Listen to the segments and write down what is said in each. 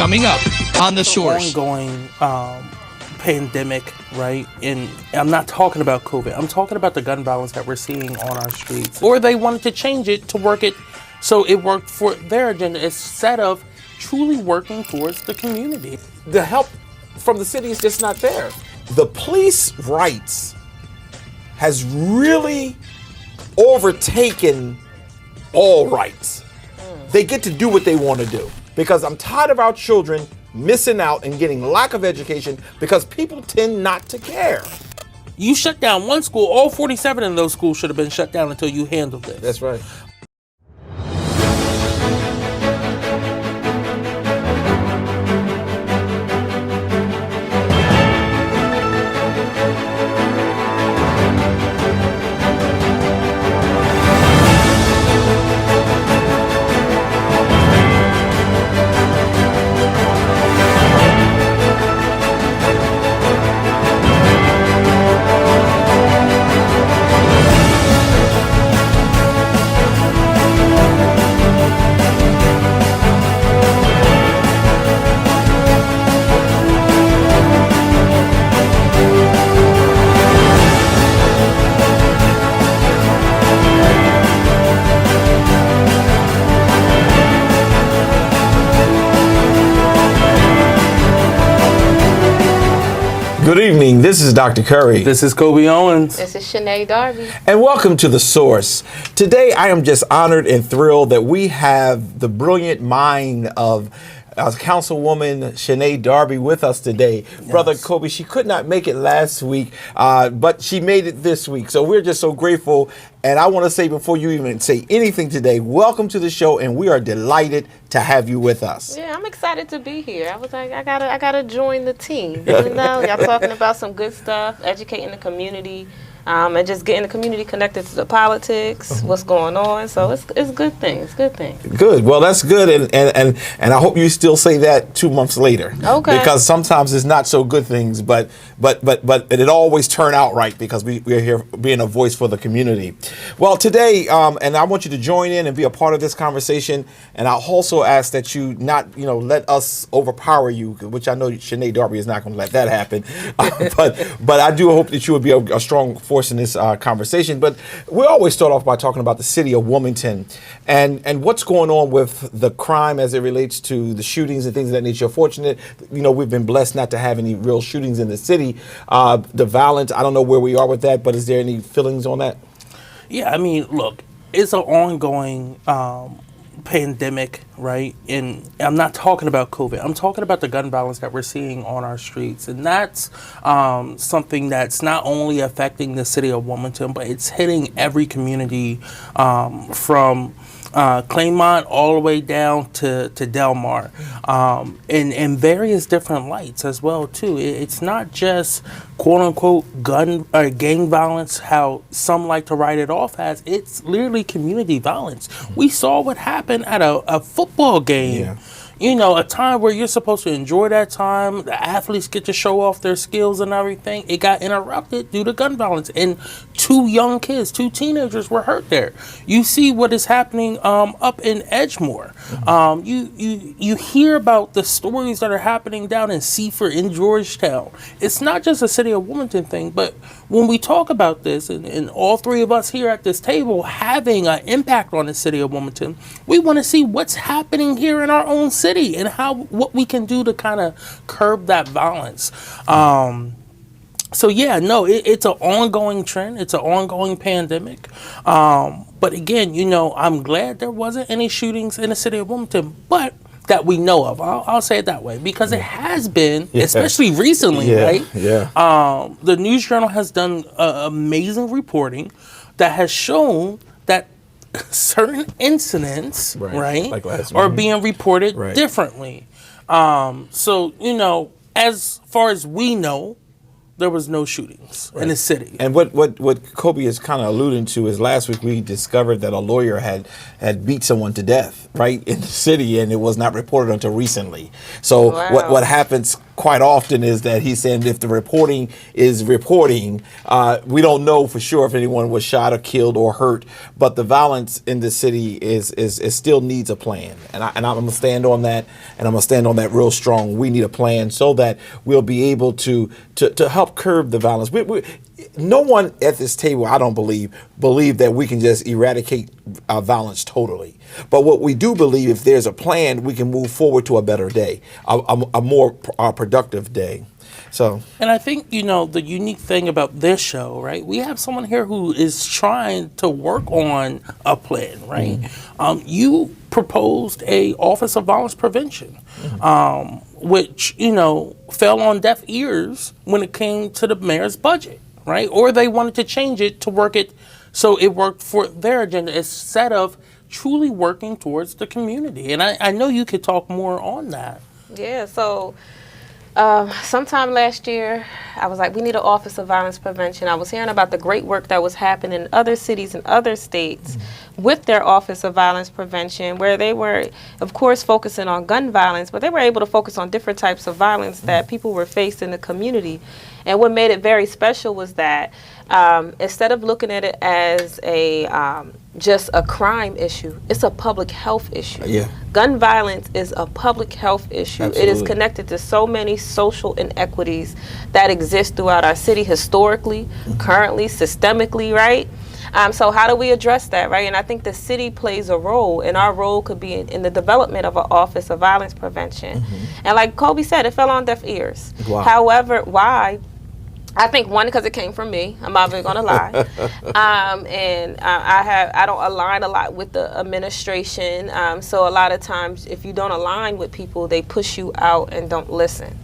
coming up on The Source. Ongoing pandemic, right? And I'm not talking about COVID. I'm talking about the gun violence that we're seeing on our streets. Or they wanted to change it to work it so it worked for their agenda instead of truly working towards the community. The help from the city is just not there. The police rights has really overtaken all rights. They get to do what they want to do. Because I'm tired of our children missing out and getting lack of education because people tend not to care. You shut down one school, all 47 of those schools should have been shut down until you handled this. That's right. Good evening, this is Dr. Curry. This is Kobe Owens. This is Shanae Darby. And welcome to The Source. Today I am just honored and thrilled that we have the brilliant mind of Councilwoman Shanae Darby with us today. Yes. Brother Kobe, she could not make it last week, but she made it this week. So we're just so grateful. And I want to say, before you even say anything today, welcome to the show, and we are delighted to have you with us. Yeah, I'm excited to be here. I was like, I gotta join the team. You know, y'all talking about some good stuff, educating the community, and just getting the community connected to the politics, what's going on. So it's good things, good things. Good. Well, that's good, and I hope you still say that 2 months later. Okay. Because sometimes it's not so good things, but it always turn out right because we're here being a voice for the community. Well, today, and I want you to join in and be a part of this conversation, and I also ask that you not, let us overpower you, which I know Shanae Darby is not going to let that happen. But I do hope that you will be a strong force in this conversation. But we always start off by talking about the city of Wilmington and what's going on with the crime as it relates to the shootings and things of that nature. Fortunate, we've been blessed not to have any real shootings in the city. The violence, I don't know where we are with that, but is there any feelings on that? Yeah, I mean, look, it's an ongoing pandemic, right? And I'm not talking about COVID. I'm talking about the gun violence that we're seeing on our streets. And that's something that's not only affecting the city of Wilmington, but it's hitting every community from Claymont all the way down to Delmar, in various different lights as well too. It's not just quote unquote gun or gang violence, how some like to write it off as. It's literally community violence. We saw what happened at a football game. Yeah. A time where you're supposed to enjoy that time, the athletes get to show off their skills and everything. It got interrupted due to gun violence, and 2 young kids, 2 teenagers were hurt there. You see what is happening up in Edgemoor. You hear about the stories that are happening down in Seaford, in Georgetown. It's not just a city of Wilmington thing, but when we talk about this, and all 3 of us here at this table having an impact on the city of Wilmington, we want to see what's happening here in our own city and what we can do to kind of curb that violence. So yeah, no, it's an ongoing trend. It's an ongoing pandemic. But again, I'm glad there wasn't any shootings in the city of Wilmington, but that we know of. I'll say it that way, because it has been, especially recently, right? Yeah. The News Journal has done amazing reporting that has shown that certain incidents, right, like are being reported differently. So, as far as we know, there was no shootings in the city. And what Kobe is kind of alluding to is last week we discovered that a lawyer had beat someone to death, right, in the city, and it was not reported until recently. So what happens quite often is that he's saying if the reporting is reporting, we don't know for sure if anyone was shot or killed or hurt, but the violence in the city is still needs a plan. And I'm going to stand on that, and I'm going to stand on that real strong. We need a plan so that we'll be able to help curb the violence. No one at this table, I don't believe that we can just eradicate violence totally. But what we do believe, if there's a plan, we can move forward to a better day, a more productive day. So, and I think, the unique thing about this show, right? We have someone here who is trying to work on a plan, right? You proposed a Office of Violence Prevention, which, fell on deaf ears when it came to the mayor's budget, right? Or they wanted to change it to work it so it worked for their agenda instead of truly working towards the community. And I know you could talk more on that. Yeah, so sometime last year, I was like, we need an Office of Violence Prevention. I was hearing about the great work that was happening in other cities and other states with their Office of Violence Prevention, where they were, of course, focusing on gun violence, but they were able to focus on different types of violence that people were faced in the community. And what made it very special was that instead of looking at it as just a crime issue, it's a public health issue. Yeah. Gun violence is a public health issue. Absolutely. It is connected to so many social inequities that exist throughout our city historically, currently, systemically, right? So how do we address that, right? And I think the city plays a role, and our role could be in the development of an Office of Violence Prevention. And like Kobe said, it fell on deaf ears. Wow. However, why? I think one, because it came from me. I'm not even gonna lie, and I don't align a lot with the administration. So a lot of times, if you don't align with people, they push you out and don't listen.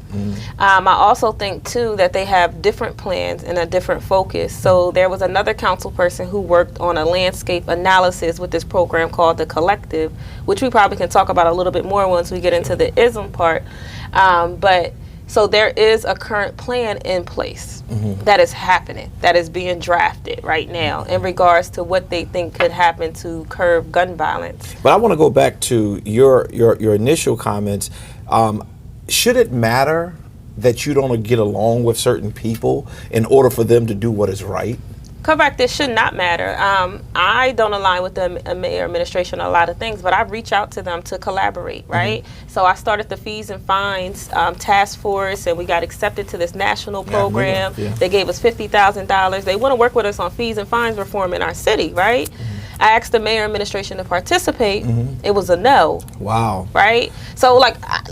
I also think too that they have different plans and a different focus. So there was another council person who worked on a landscape analysis with this program called The Collective, which we probably can talk about a little bit more once we get into the ism part. So there is a current plan in place that is happening, that is being drafted right now in regards to what they think could happen to curb gun violence. But I want to go back to your initial comments. Should it matter that you don't get along with certain people in order for them to do what is right? Correct. It should not matter. I don't align with the mayor administration on a lot of things, but I reach out to them to collaborate, right? So I started the fees and fines task force, and we got accepted to this national program. They gave us $50,000. They want to work with us on fees and fines reform in our city, right? I asked the mayor administration to participate. It was a no. Wow. Right? So,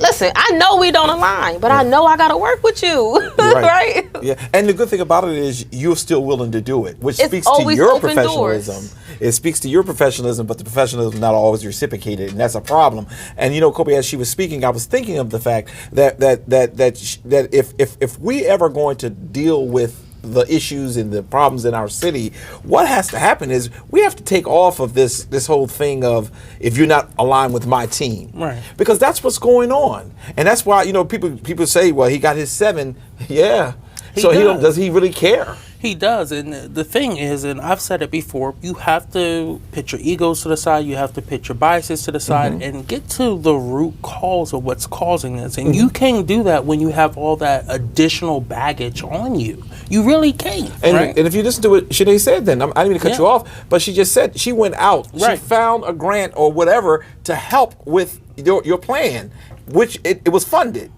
listen, I know we don't align, but I know I got to work with you. Right? Yeah. And the good thing about it is you're still willing to do it, which It's speaks to always your open professionalism. doors. It speaks to your professionalism, but the professionalism is not always reciprocated, and that's a problem. And Kobe, as she was speaking, I was thinking of the fact that if we ever going to deal with the issues and the problems in our city, what has to happen is we have to take off of this whole thing of if you're not aligned with my team, Right. Because that's what's going on, and that's why people say, well, he got his 7, yeah. Does he really care? He does, and the thing is, and I've said it before, you have to put your egos to the side, you have to put your biases to the side, and get to the root cause of what's causing this. And you can't do that when you have all that additional baggage on you. You really can't, right? And if you listen to what Shanae said, then I didn't mean to cut you off, but she just said she went out, she found a grant or whatever to help with your plan, which it was funded,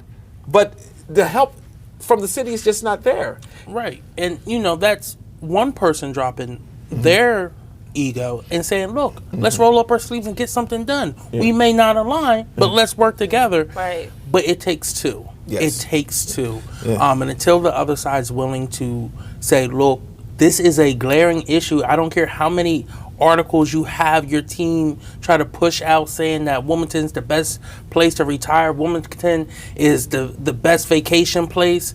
but the help from the city is just not there. Right. And, that's one person dropping their ego and saying, look, let's roll up our sleeves and get something done. We may not align, but let's work together. Right. But it takes two. Yes. It takes two. Yeah. And until the other side's willing to say, look, this is a glaring issue. I don't care how many articles you have your team try to push out saying that Wilmington's the best place to retire. Wilmington is the best vacation place.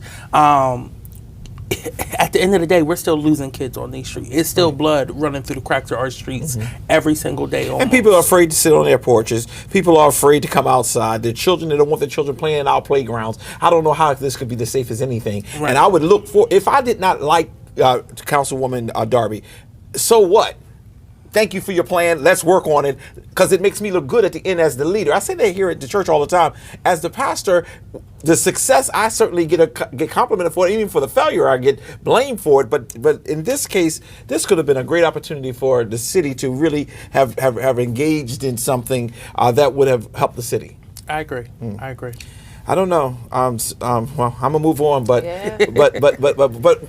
At the end of the day, we're still losing kids on these streets. It's still blood running through the cracks of our streets every single day. Almost. And people are afraid to sit on their porches. People are afraid to come outside. Their children, they don't want their children playing in our playgrounds. I don't know how this could be the safe as anything. Right. And I would look for, if I did not like Councilwoman Darby, so what? thank you for your plan. Let's work on it, because it makes me look good at the end as the leader. I say that here at the church all the time. As the pastor, the success, I certainly get complimented for it. Even for the failure, I get blamed for it. But in this case, this could have been a great opportunity for the city to really have engaged in something that would have helped the city. I agree. I agree. I don't know. Well, I'm gonna move on, but but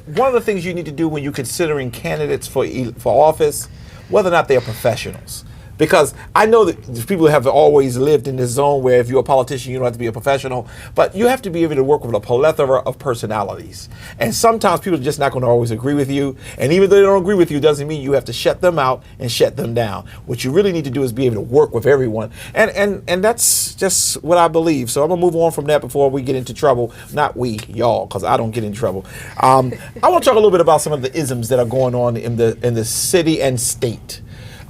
one of the things you need to do when you're considering candidates for office, whether or not they are professionals. Because I know that people have always lived in this zone where if you're a politician, you don't have to be a professional, but you have to be able to work with a plethora of personalities. And sometimes people are just not going to always agree with you. And even though they don't agree with you, doesn't mean you have to shut them out and shut them down. What you really need to do is be able to work with everyone. And that's just what I believe. So I'm going to move on from that before we get into trouble. Not we, y'all, because I don't get in trouble. I want to talk a little bit about some of the isms that are going on in the city and state.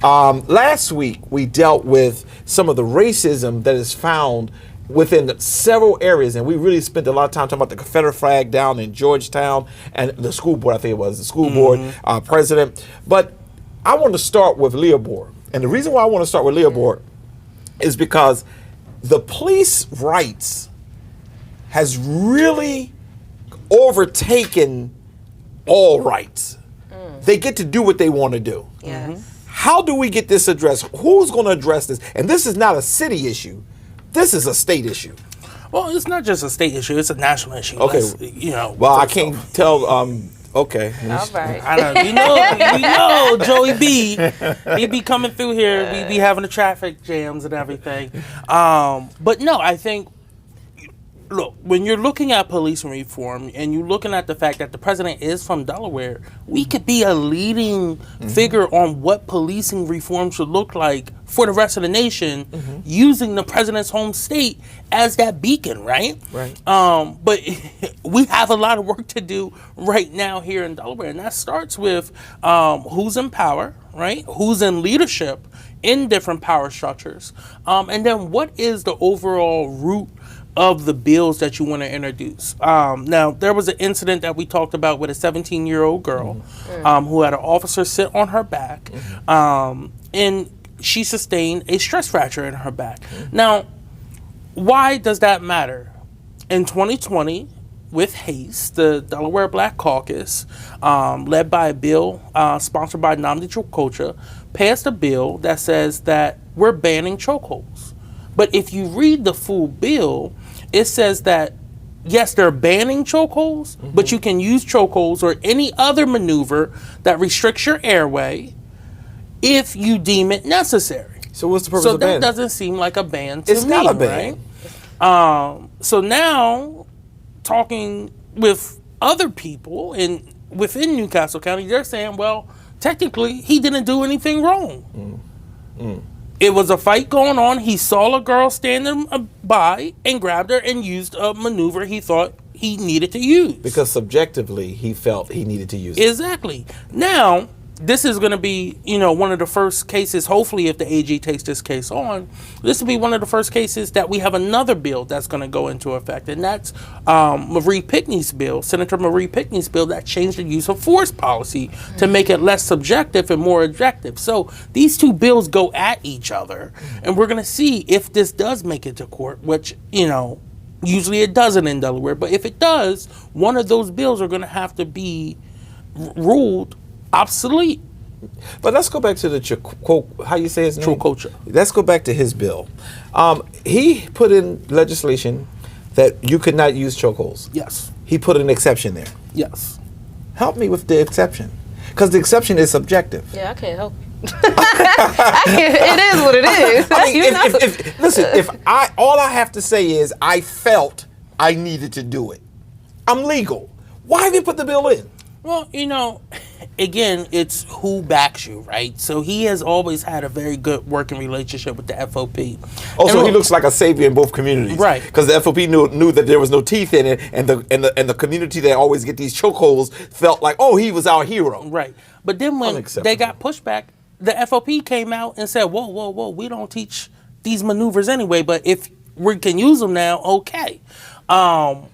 Last week, we dealt with some of the racism that is found within several areas, and we really spent a lot of time talking about the Confederate flag down in Georgetown and the school board, I think it was, the school board president. But I want to start with Leopold. And the reason why I want to start with Leopold is because the police rights has really overtaken all rights. They get to do what they want to do. Yes. How do we get this addressed? Who's going to address this? And this is not a city issue. This is a state issue. Well, it's not just a state issue; it's a national issue. Okay. Well, I can't tell. Okay. All right. I don't. You know, Joey B. He be coming through here. We be having the traffic jams and everything. But no, I think. Look, when you're looking at policing reform and you're looking at the fact that the president is from Delaware, we could be a leading figure on what policing reform should look like for the rest of the nation, using the president's home state as that beacon, right? Right. But we have a lot of work to do right now here in Delaware, and that starts with who's in power, right? Who's in leadership in different power structures, and then what is the overall root of the bills that you want to introduce. Now, there was an incident that we talked about with a 17-year-old girl who had an officer sit on her back, and she sustained a stress fracture in her back. Now, why does that matter? In 2020, with HASTE, the Delaware Black Caucus, led by a bill sponsored by Nnamdi Chukwuka, passed a bill that says that we're banning chokeholds. But if you read the full bill, it says that, yes, they're banning chokeholds, but you can use chokeholds or any other maneuver that restricts your airway if you deem it necessary. So what's the purpose So of ban? that doesn't seem like a ban to me, It's not a ban. right? So now, talking with other people within Newcastle County, they're saying, well, technically, he didn't do anything wrong. It was a fight going on. He saw a girl standing by and grabbed her and used a maneuver he thought he needed to use. Because subjectively, he felt he needed to use it. Exactly. Now, this is going to be, one of the first cases, hopefully if the AG takes this case on, this will be one of the first cases that we have another bill that's going to go into effect. And that's Marie Pickney's bill, Senator Marie Pickney's bill that changed the use of force policy to make it less subjective and more objective. So these two bills go at each other. And we're going to see if this does make it to court, which, usually it doesn't in Delaware. But if it does, one of those bills are going to have to be ruled obsolete. But let's go back to the how you say his name? Chukwuka. Let's go back to his bill. He put in legislation that you could not use chokeholds. Yes. He put an exception there. Yes. Help me with the exception, because the exception is subjective. Yeah, I can't help you. It is what it is. I mean, listen, all I have to say is I felt I needed to do it. I'm legal. Why did they put the bill in? Well, again, it's who backs you, right? So he has always had a very good working relationship with the FOP. Also, he looks like a savior in both communities, right? Because the FOP knew that there was no teeth in it, and the community that always get these chokeholds felt like, oh, he was our hero, right? But then when they got pushback, the FOP came out and said, whoa, we don't teach these maneuvers anyway, but if we can use them now, okay.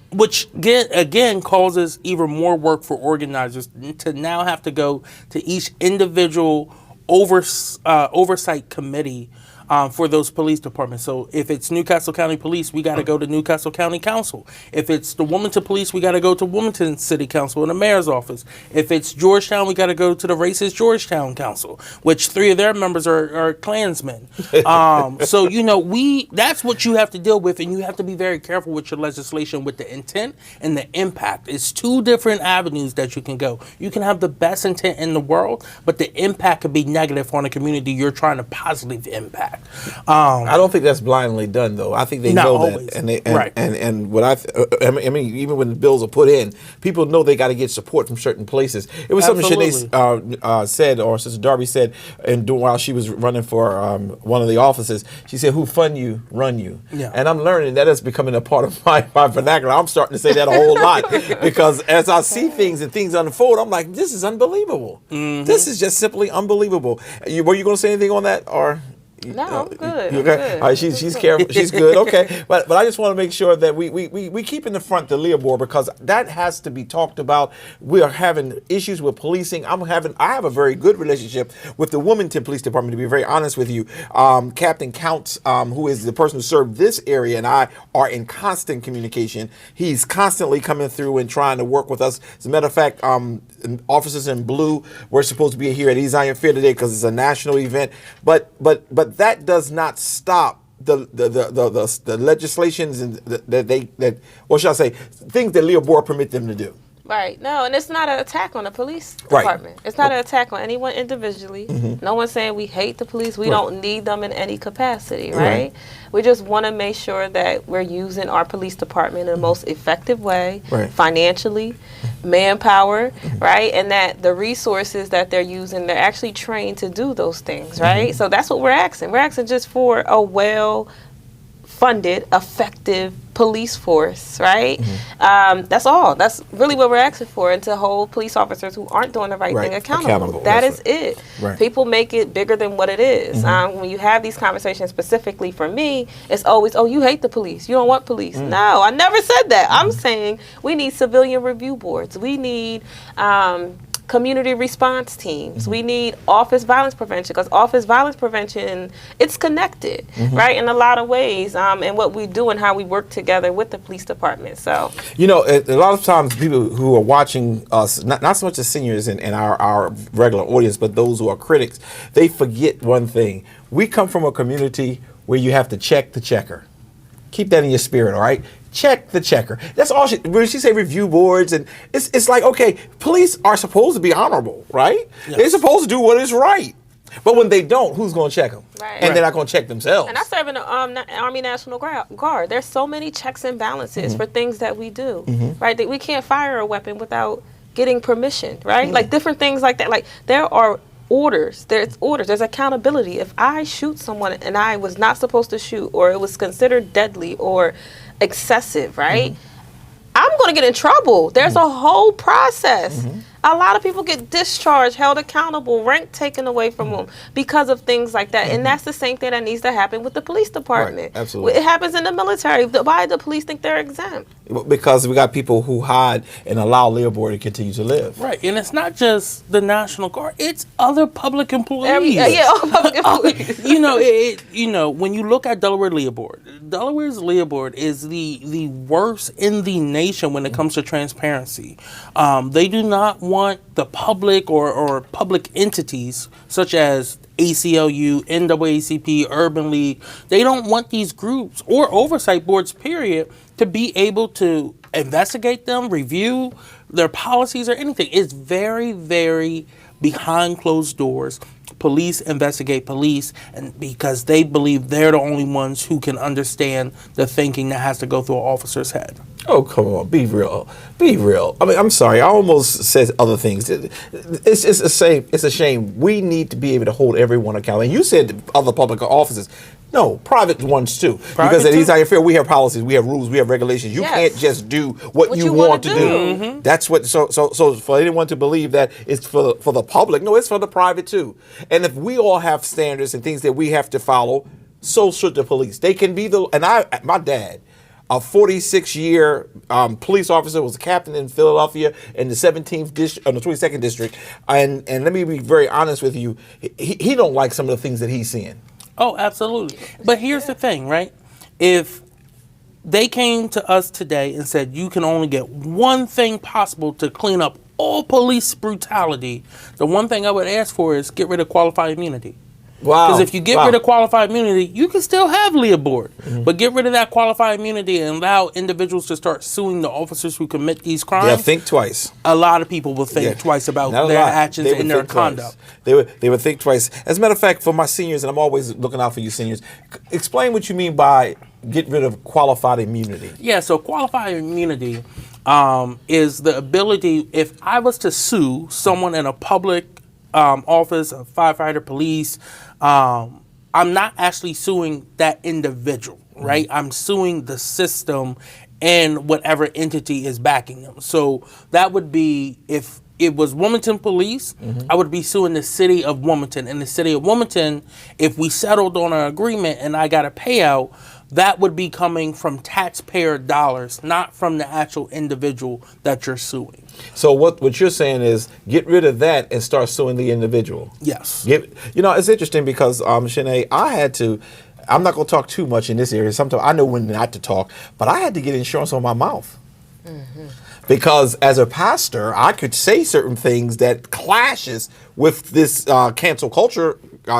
Which again causes even more work for organizers to now have to go to each individual oversight committee for those police departments. So if it's Newcastle County Police, we got to go to Newcastle County Council. If it's the Wilmington Police, we got to go to Wilmington City Council and the mayor's office. If it's Georgetown, we got to go to the racist Georgetown Council, which 3 of their members are Klansmen. So, that's what you have to deal with, and you have to be very careful with your legislation with the intent and the impact. It's 2 different avenues that you can go. You can have the best intent in the world, but the impact could be negative on a community you're trying to positively impact. I don't think that's blindly done, though. I think they know always. that, and what I mean, even when the bills are put in, people know they got to get support from certain places. It was something Shanae said, or Sister Darby said, and while she was running for one of the offices, she said, "Who fund you, run you." Yeah. And I'm learning that is becoming a part of my vernacular. I'm starting to say that a whole lot because as I see things and things unfold, I'm like, this is unbelievable. Mm-hmm. This is just simply unbelievable. Were you going to say anything on that, or? No, I'm good. You I'm okay? good. All right, she's careful. She's good. Okay, but I just want to make sure that we keep in the front the Leah board, because that has to be talked about. We are having issues with policing. I have a very good relationship with the Wilmington Police Department, to be very honest with you. Captain Counts, who is the person who served this area, and I are in constant communication. He's constantly coming through and trying to work with us. As a matter of fact, officers in blue, we're supposed to be here at East Zion Fair today because it's a national event, but that does not stop the legislations and what should I say, things that Leo Board permit them to do. Right. No, and it's not an attack on the police department. It's not an attack on anyone individually. Mm-hmm. No one's saying we hate the police. We don't need them in any capacity, right? We just want to make sure that we're using our police department in the most effective way, financially, manpower, right? And that the resources that they're using, they're actually trained to do those things, right? So that's what we're asking. We're asking just for a well-funded, effective police force, right? That's all. That's really what we're asking for, and to hold police officers who aren't doing the right thing accountable. That is it. People make it bigger than what it is. When you have these conversations, specifically for me, it's always, oh, you hate the police. You don't want police. No, I never said that. I'm saying we need civilian review boards. We need community response teams. We need office violence prevention, because office violence prevention, it's connected, right, in a lot of ways, and what we do and how we work together with the police department. So, a lot of times people who are watching us, not so much the seniors and our regular audience, but those who are critics, they forget one thing. We come from a community where you have to check the checker. Keep that in your spirit, all right? Check the checker. That's all when she say review boards, and it's like, okay, police are supposed to be honorable, right? Yes. They're supposed to do what is right. But when they don't, who's going to check them? Right. And they're not going to check themselves. And I serve in the Army National Guard. There's so many checks and balances for things that we do, right? That we can't fire a weapon without getting permission, right? Like different things like that. Like there are orders. There's orders. There's accountability. If I shoot someone and I was not supposed to shoot, or it was considered deadly or excessive, right? I'm going to get in trouble. There's a whole process. A lot of people get discharged, held accountable, rank taken away from them because of things like that. And that's the same thing that needs to happen with the police department. Right, absolutely. It happens in the military. Why do the police think they're exempt? Because we got people who hide and allow Leo Board to continue to live. Right, and it's not just the National Guard; it's other public employees. All public employees. When you look at Delaware Leo Board, Delaware's Leo Board is the worst in the nation when it comes to transparency. They do not want the public or public entities such as ACLU, NAACP, Urban League. They don't want these groups or oversight boards, period, to be able to investigate them, review their policies or anything. It's very, very behind closed doors. Police investigate police, and because they believe they're the only ones who can understand the thinking that has to go through an officer's head. Oh, come on, be real. Be real. I mean, I'm sorry. I almost said other things. It's a shame. It's a shame. We need to be able to hold everyone accountable. And you said other public offices. No, private ones too. Because at East Zion Fair, we have policies, we have rules, we have regulations. You can't just do what you want to do. That's what. So for anyone to believe that it's for the public, no, it's for the private too. And if we all have standards and things that we have to follow, so should the police. They can be my dad. a 46-year police officer, was a captain in Philadelphia in the 17th district, the 22nd district, and let me be very honest with you, he don't like some of the things that he's seeing. Oh, absolutely. But here's the thing, right? If they came to us today and said you can only get one thing possible to clean up all police brutality, the one thing I would ask for is get rid of qualified immunity. Wow. Because if you get rid of qualified immunity, you can still have Leah Board. But get rid of that qualified immunity and allow individuals to start suing the officers who commit these crimes. Yeah, think twice. A lot of people will think twice about their actions and their conduct. They would think twice. As a matter of fact, for my seniors, and I'm always looking out for you seniors, explain what you mean by get rid of qualified immunity. Yeah, so qualified immunity is the ability, if I was to sue someone in a public office, a firefighter, police, I'm not actually suing that individual, right? I'm suing the system and whatever entity is backing them. So that would be, if it was Wilmington Police, I would be suing the city of Wilmington. And the city of Wilmington, if we settled on an agreement and I got a payout, that would be coming from taxpayer dollars, not from the actual individual that you're suing. So what you're saying is get rid of that and start suing the individual. Yes. It's interesting because, Shanae, I'm not going to talk too much in this area. Sometimes I know when not to talk, but I had to get insurance on my mouth. Because as a pastor, I could say certain things that clashes with this cancel culture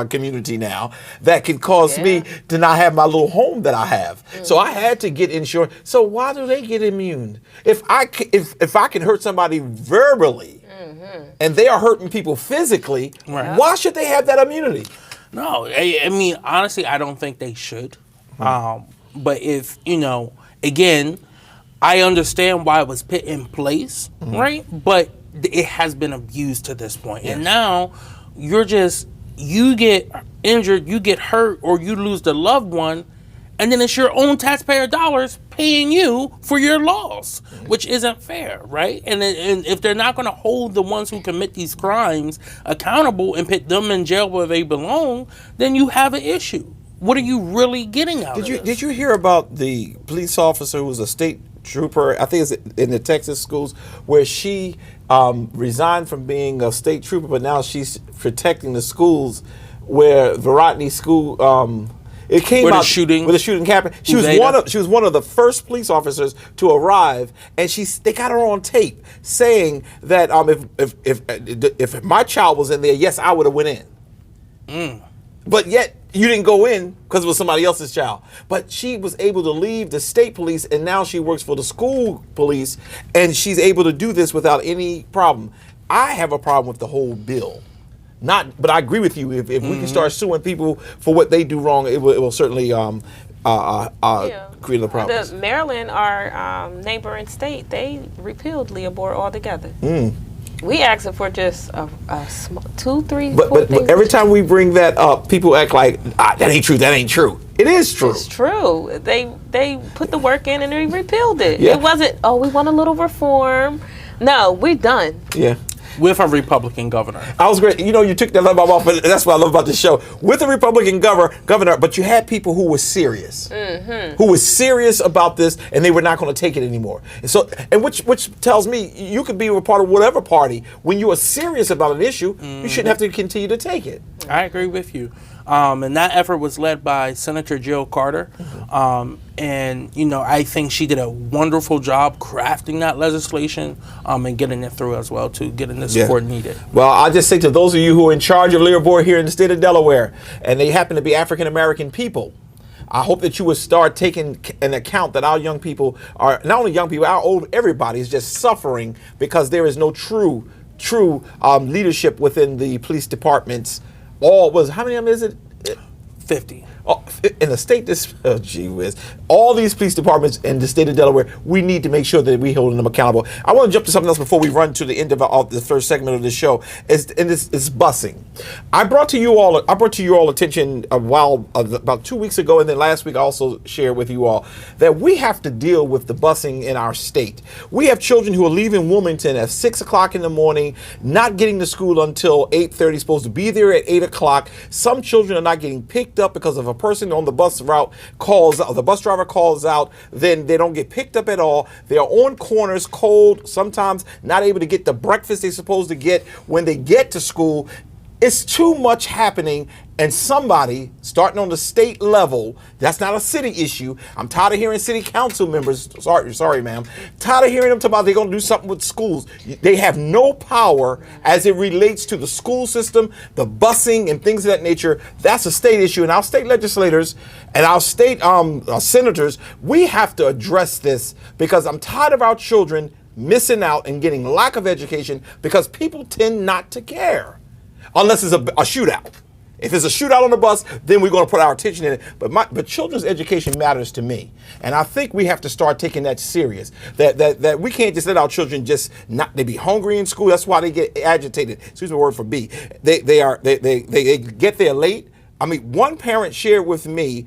community now that could cause me to not have my little home that I have. So I had to get insurance. So why do they get immune? If I can hurt somebody verbally and they are hurting people physically, why should they have that immunity? No, I mean, honestly, I don't think they should. But if, again, I understand why it was put in place, right? But it has been abused to this point. And now you get injured, you get hurt, or you lose the loved one, and then it's your own taxpayer dollars paying you for your loss, which isn't fair, right? And if they're not going to hold the ones who commit these crimes accountable and put them in jail where they belong, then you have an issue. What are you really getting out of this? Did you hear about the police officer who was a state trooper, I think it's in the Texas schools, where she resigned from being a state trooper, but now she's protecting the schools where Verotny School, it came with out with the shooting happened. She was one of the first police officers to arrive, and they got her on tape saying that if my child was in there, yes, I would have went in. But yet you didn't go in because it was somebody else's child. But she was able to leave the state police, and now she works for the school police, and she's able to do this without any problem. I have a problem with the whole bill. But I agree with you. If we can start suing people for what they do wrong, it will certainly create a problem. Maryland, our neighboring state, they repealed Leah Board altogether. We asking for just a 2, 3, 4 but things. Every time we bring that up, people act like that ain't true. That ain't true. It is true. It's true. They put the work in and they repealed it. Yeah. It wasn't, we want a little reform. No, we're done. Yeah. With a Republican governor. I was great. You took that love off, but that's what I love about the show. With a Republican governor, but you had people who were serious, who were serious about this, and they were not going to take it anymore. And which tells me you could be a part of whatever party. When you are serious about an issue, you shouldn't have to continue to take it. I agree with you. And that effort was led by Senator Jill Carter. And, I think she did a wonderful job crafting that legislation and getting it through as well, too, getting the support needed. Well, I'll just say to those of you who are in charge of Leah Board here in the state of Delaware, and they happen to be African-American people, I hope that you would start taking an account that our young people are, not only young people, our old, everybody is just suffering because there is no true leadership within the police departments. How many of them is it? 50. In the state, gee whiz, all these police departments in the state of Delaware, we need to make sure that we holding them accountable. I want to jump to something else before we run to the end of the first segment of the show. It's busing. I brought to you all attention about 2 weeks ago, and then last week I also shared with you all that we have to deal with the busing in our state. We have children who are leaving Wilmington at 6 o'clock in the morning, not getting to school until 8:30, supposed to be there at 8 o'clock. Some children are not getting picked up because of a person on the bus route calls out, the bus driver calls out, then they don't get picked up at all. They are on corners, cold, sometimes not able to get the breakfast they're supposed to get when they get to school. It's too much happening, and somebody, starting on the state level, that's not a city issue. I'm tired of hearing city council members, sorry, ma'am, tired of hearing them talk about they're going to do something with schools. They have no power as it relates to the school system, the busing, and things of that nature. That's a state issue, and our state legislators and our state senators, we have to address this, because I'm tired of our children missing out and getting lack of education because people tend not to care. Unless it's a shootout. If it's a shootout on the bus, then we're going to put our attention in it. But children's education matters to me, and I think we have to start taking that serious. That we can't just let our children they be hungry in school. That's why they get agitated. Excuse my word for B. They get there late. I mean, one parent shared with me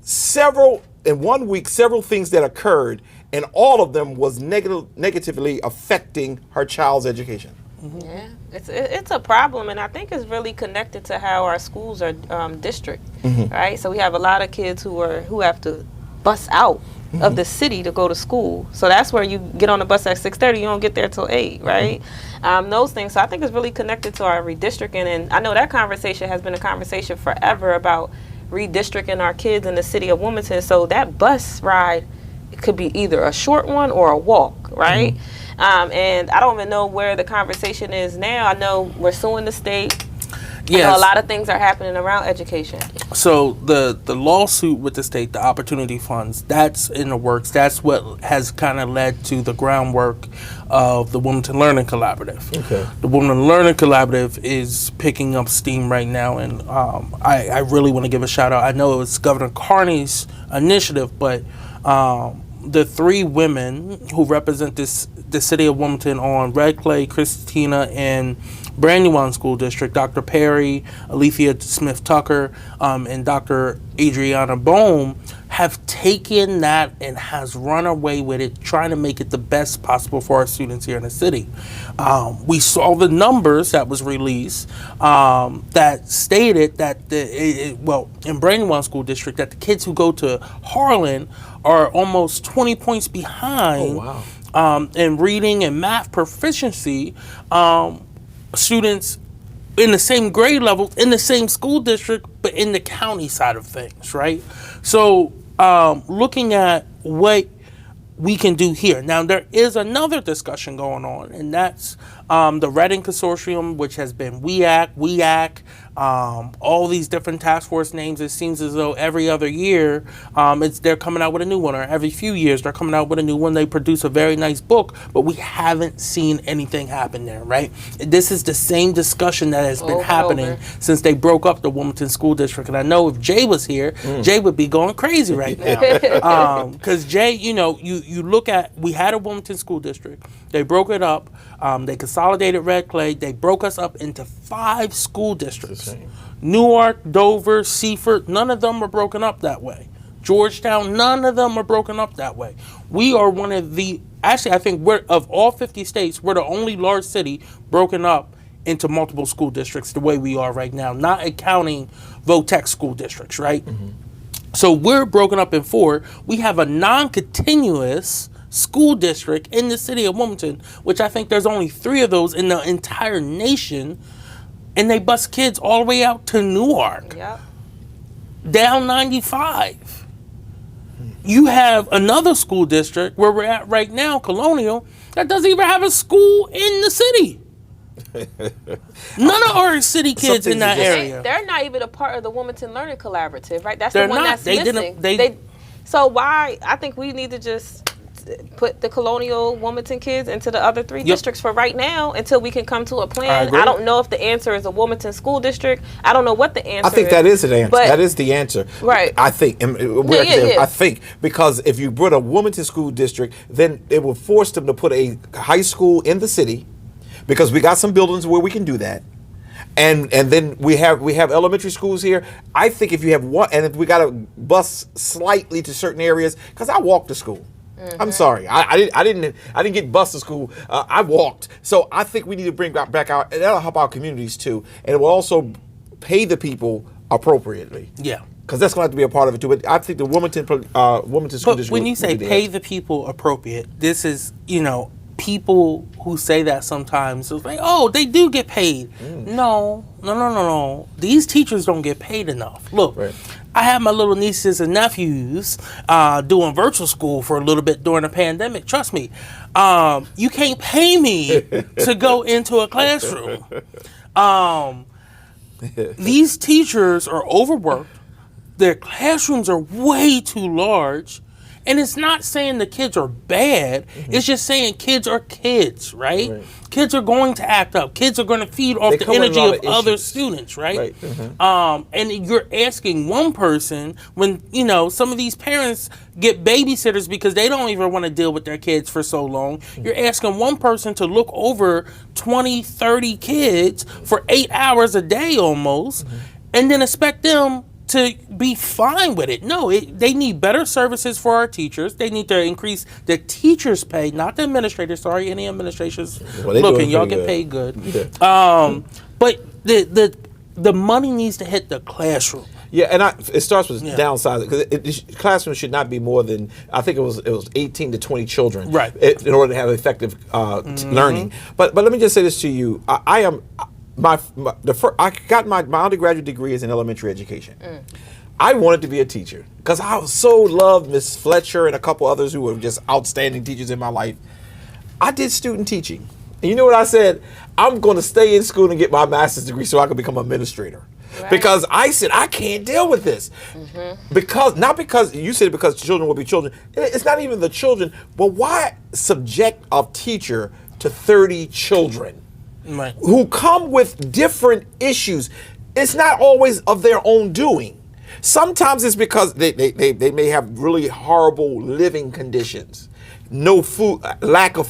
in 1 week several things that occurred, and all of them was negatively affecting her child's education. Yeah, it's a problem, and I think it's really connected to how our schools are district, right? So we have a lot of kids who have to bus out of the city to go to school. So that's where you get on the bus at 6:30. You don't get there till 8, right? Those things. So I think it's really connected to our redistricting, and I know that conversation has been a conversation forever about redistricting our kids in the city of Wilmington. So that bus ride, it could be either a short one or a walk, right? And I don't even know where the conversation is now. I know we're suing the state. Yes. I know a lot of things are happening around education. So the lawsuit with the state, the opportunity funds, that's in the works. That's what has kind of led to the groundwork of the Wilmington Learning Collaborative. Okay. The Wilmington Learning Collaborative is picking up steam right now, and I really want to give a shout out. I know it's Governor Carney's initiative, but the three women who represent the city of Wilmington on Red Clay, Christina, and Brandywine School District, Dr. Perry, Alethea Smith-Tucker, and Dr. Adriana Bohm, have taken that and has run away with it, trying to make it the best possible for our students here in the city. We saw the numbers that was released that stated that in Brandywine School District, that the kids who go to Harlan are almost 20 points behind in reading and math proficiency. Students in the same grade level, in the same school district, but in the county side of things, right? So looking at what we can do here. Now, there is another discussion going on, and that's the Reading Consortium, which has been WEAC, all these different task force names. It seems as though every other year they're coming out with a new one, or every few years they're coming out with a new one. They produce a very nice book, but we haven't seen anything happen there, right? This is the same discussion that has been happening since they broke up the Wilmington School District. And I know if Jay was here, Jay would be going crazy right now. Because Jay, you look at, we had a Wilmington School District. They broke it up. They consolidated Red Clay. They broke us up into 5 school districts. Newark, Dover, Seaford, none of them were broken up that way. Georgetown, none of them are broken up that way. We are one of actually, I think of all 50 states, we're the only large city broken up into multiple school districts the way we are right now, not accounting VOTEC school districts, right? So we're broken up in 4. We have a non-continuous school district in the city of Wilmington, which I think there's only 3 of those in the entire nation, and they bus kids all the way out to Newark, down 95. You have another school district where we're at right now, Colonial, that doesn't even have a school in the city. None of our city kids in that area. They're not even a part of the Wilmington Learning Collaborative, right? That's They're the one not. that's missing. So why? I think we need to just put the Colonial Wilmington kids into the other 3 districts for right now until we can come to a plan. I don't know if the answer is a Wilmington school district. I don't know what the answer is. I think that is the answer. That is the answer. Right. I think. I think because if you put a Wilmington school district, then it will force them to put a high school in the city, because we got some buildings where we can do that. And then we have elementary schools here. I think if you have one, and if we got to bus slightly to certain areas, because I walk to school. I'm sorry, I didn't get bused to school. I walked. So I think we need to bring back our, and that'll help our communities too, and it will also pay the people appropriately. Yeah. because that's going to have to be a part of it too. But I think the Wilmington School But District. when you say would be the pay answer. the people appropriate, this is, people who say that sometimes it's like, oh, they do get paid. No. These teachers don't get paid enough. Look, Right. I have my little nieces and nephews doing virtual school for a little bit during the pandemic. Trust me, you can't pay me to go into a classroom. These teachers are overworked. Their classrooms are way too large. And it's not saying the kids are bad. It's just saying kids are kids, right? Kids are going to act up. Kids are going to feed off They the come with a energy lot of of other issues. students, right? Right. And you're asking one person when, some of these parents get babysitters because they don't even want to deal with their kids for so long. You're asking one person to look over 20, 30 kids for 8 hours a day almost, and then expect them to be fine with it. No, they need better services for our teachers. They need to increase the teachers' pay, not the administrators. Sorry, any administrators Well, they looking, doing y'all pretty get paid good. Yeah. But the money needs to hit the classroom. Yeah, and it starts with Yeah. downsizing because classrooms should not be more than, I think it was 18 to 20 children, Right. In order to have effective learning. But let me just say this to you: I am I got my undergraduate degree is in elementary education. I wanted to be a teacher because I so loved Miss Fletcher and a couple others who were just outstanding teachers in my life. I did student teaching, and you know what I said? I'm going to stay in school and get my master's degree so I can become an administrator. Right. Because I said I can't deal with this. Not because you said because children will be children. It's not even the children. But why subject a teacher to 30 children Right. who come with different issues? It's not always of their own doing. Sometimes it's because they may have really horrible living conditions. No food, lack of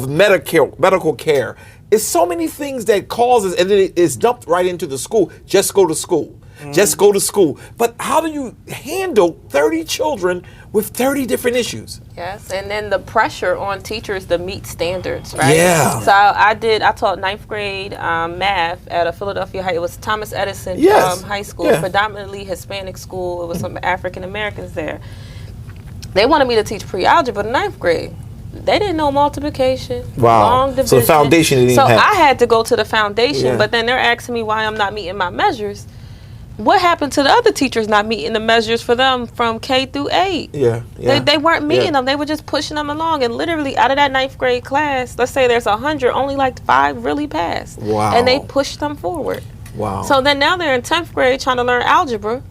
medical care. It's so many things that causes, and then it is dumped right into the school. Just go to school. Just go to school. But how do you handle 30 children with 30 different issues? Yes, and then the pressure on teachers to meet standards, right? Yeah. So I taught ninth grade math at a Philadelphia High. It was Thomas Edison Yes. High School, Yeah. predominantly Hispanic school. It was some African Americans there. They wanted me to teach pre-algebra in ninth grade. They didn't know multiplication, Wow. long So the division. foundation they didn't So have. I had to go to the foundation, Yeah. but then they're asking me why I'm not meeting my measures. What happened to the other teachers not meeting the measures for them from K through 8? Yeah. They weren't meeting Yeah. them. They were just pushing them along. And literally, out of that ninth grade class, let's say there's 100, only like 5 really passed. Wow. And they pushed them forward. Wow. So then now they're in 10th grade trying to learn algebra.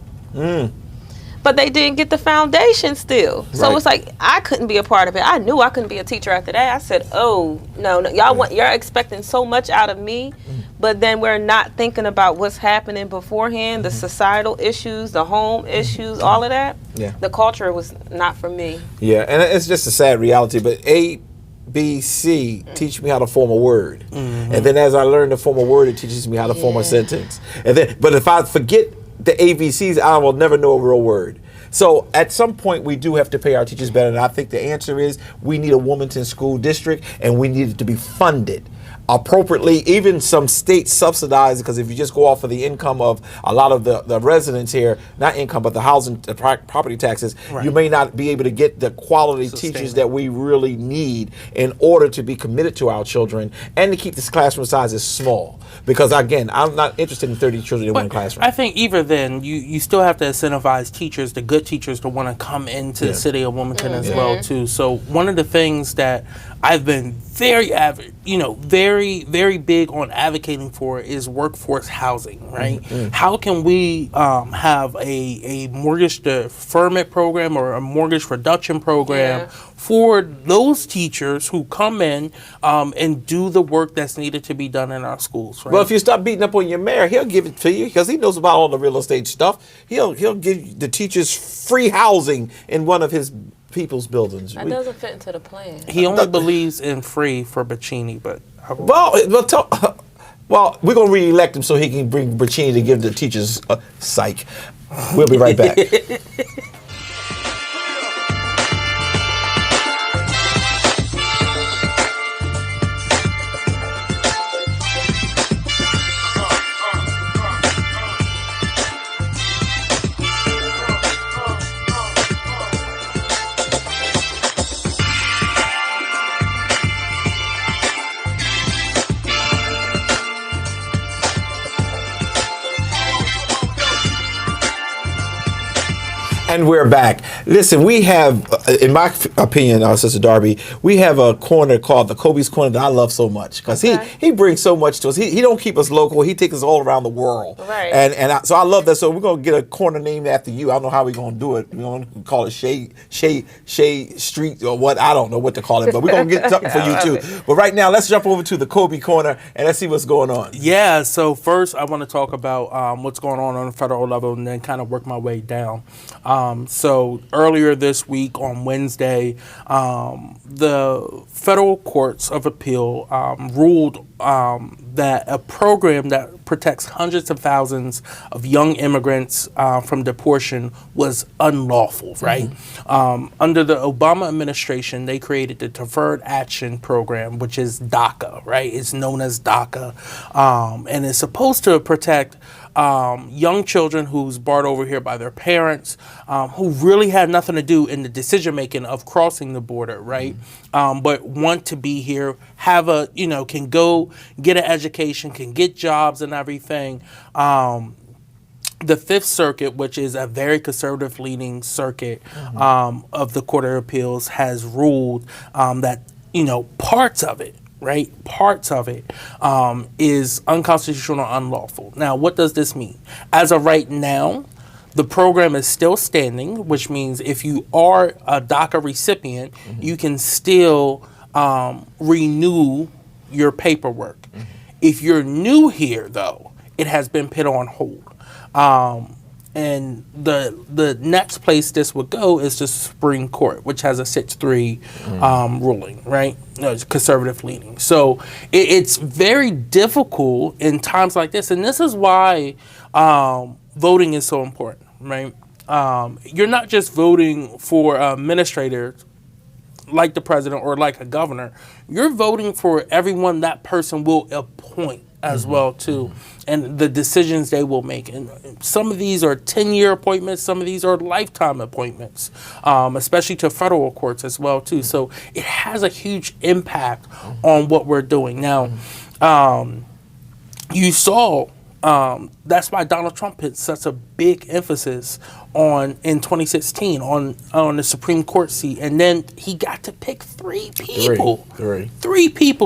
But they didn't get the foundation still. So Right. it's like, I couldn't be a part of it. I knew I couldn't be a teacher after that. I said, oh, no, you're expecting so much out of me, but then we're not thinking about what's happening beforehand, the societal issues, the home issues, all of that. Yeah. The culture was not for me. Yeah, and it's just a sad reality. But ABC teach me how to form a word, and then as I learn to form a word, it teaches me how to form a sentence. And then, but if I forget the ABCs, I will never know a real word. So at some point, we do have to pay our teachers better. And I think the answer is we need a Wilmington school district, and we need it to be funded appropriately, even some state subsidized, because if you just go off of the income of a lot of the residents here, not income, but the housing, the property taxes, you may not be able to get the quality teachers that we really need in order to be committed to our children and to keep this classroom sizes small. Because again, I'm not interested in 30 children in one classroom. I think even then, you still have to incentivize teachers, the good teachers, to want to come into the city of Wilmington as well too. So one of the things that I've been very very big on advocating for is workforce housing, right? How can we have a mortgage deferment program or a mortgage reduction program for those teachers who come in and do the work that's needed to be done in our schools, right? Well, if you stop beating up on your mayor, he'll give it to you because he knows about all the real estate stuff. He'll give the teachers free housing in one of his people's buildings. That doesn't fit into the plan. He only believes in free for Bacchini, but Well, we're going to re-elect him so he can bring Bracini to give the teachers psych. We'll be right back. And we're back. Listen, we have, in my opinion, Sister Darby, we have a corner called the Kobe's Corner that I love so much because he brings so much to us. He don't keep us local. He takes us all around the world. Right. So I love that. So we're gonna get a corner named after you. I don't know how we're gonna do it. We're gonna call it Shea Street or what? I don't know what to call it, but we're gonna get something for you too. But right now, let's jump over to the Kobe Corner and let's see what's going on. Yeah, so first I want to talk about what's going on the federal level and then kind of work my way down. So earlier this week on Wednesday, the federal courts of appeal ruled that a program that protects hundreds of thousands of young immigrants from deportation was unlawful, right? Under the Obama administration, they created the Deferred Action Program, which is DACA, right? It's known as DACA, and it's supposed to protect young children who's brought over here by their parents, who really had nothing to do in the decision making of crossing the border, right? But want to be here, have can go get an education, can get jobs and everything. The Fifth Circuit, which is a very conservative-leaning circuit of the Court of Appeals, has ruled that parts of it. Right, parts of it is unconstitutional or unlawful. Now, what does this mean? As of right now, the program is still standing, which means if you are a DACA recipient, you can still renew your paperwork. If you're new here, though, it has been put on hold. And the next place this would go is the Supreme Court, which has a 6-3 ruling, right? It's conservative leaning. So it's very difficult in times like this. And this is why voting is so important, right? You're not just voting for administrators like the president or like a governor. You're voting for everyone that person will appoint as well too, and the decisions they will make. And some of these are 10-year appointments, some of these are lifetime appointments, especially to federal courts as well too. So it has a huge impact on what we're doing. Now, you saw that's why Donald Trump put such a big emphasis in 2016 on the Supreme Court seat, and then he got to pick three people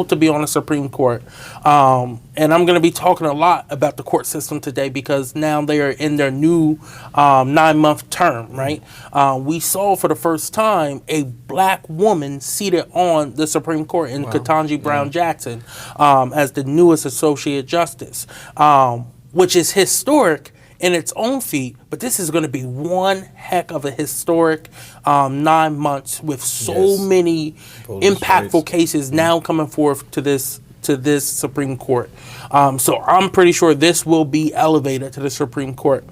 to be on the Supreme Court. And I'm going to be talking a lot about the court system today because now they are in their new 9-month term, right? We saw for the first time a black woman seated on the Supreme Court in Ketanji Brown Jackson as the newest Associate Justice, which is historic in its own feat, but this is going to be one heck of a historic 9 months with so many impactful cases now coming forth to this Supreme Court. So I'm pretty sure this will be elevated to the Supreme Court.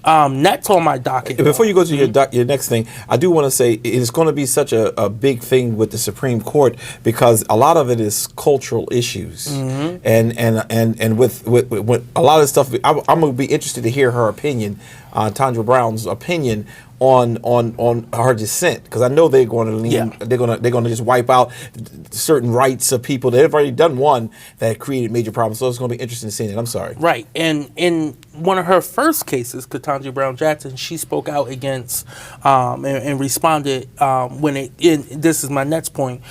Next on my docket. Before you go to your next thing, I do want to say it's going to be such a big thing with the Supreme Court because a lot of it is cultural issues, and with a lot of stuff. I'm going to be interested to hear her opinion, Tandra Brown's opinion on her dissent, because I know they're going to lean. They're going to just wipe out certain rights of people. They've already done one that created major problems. So it's going to be interesting to see it. I'm sorry. Right, and in one of her first cases, Ketanji Brown Jackson, she spoke out against and responded this is my next point.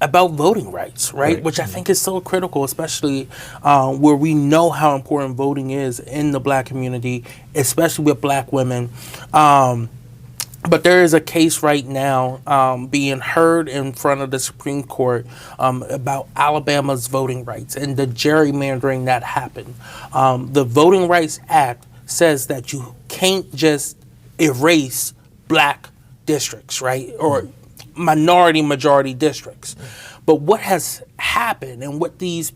About voting rights, right? Which I think is so critical, especially where we know how important voting is in the black community, especially with black women. But there is a case right now being heard in front of the Supreme Court about Alabama's voting rights and the gerrymandering that happened. The Voting Rights Act says that you can't just erase black districts, right? Or majority districts. But what has happened and what these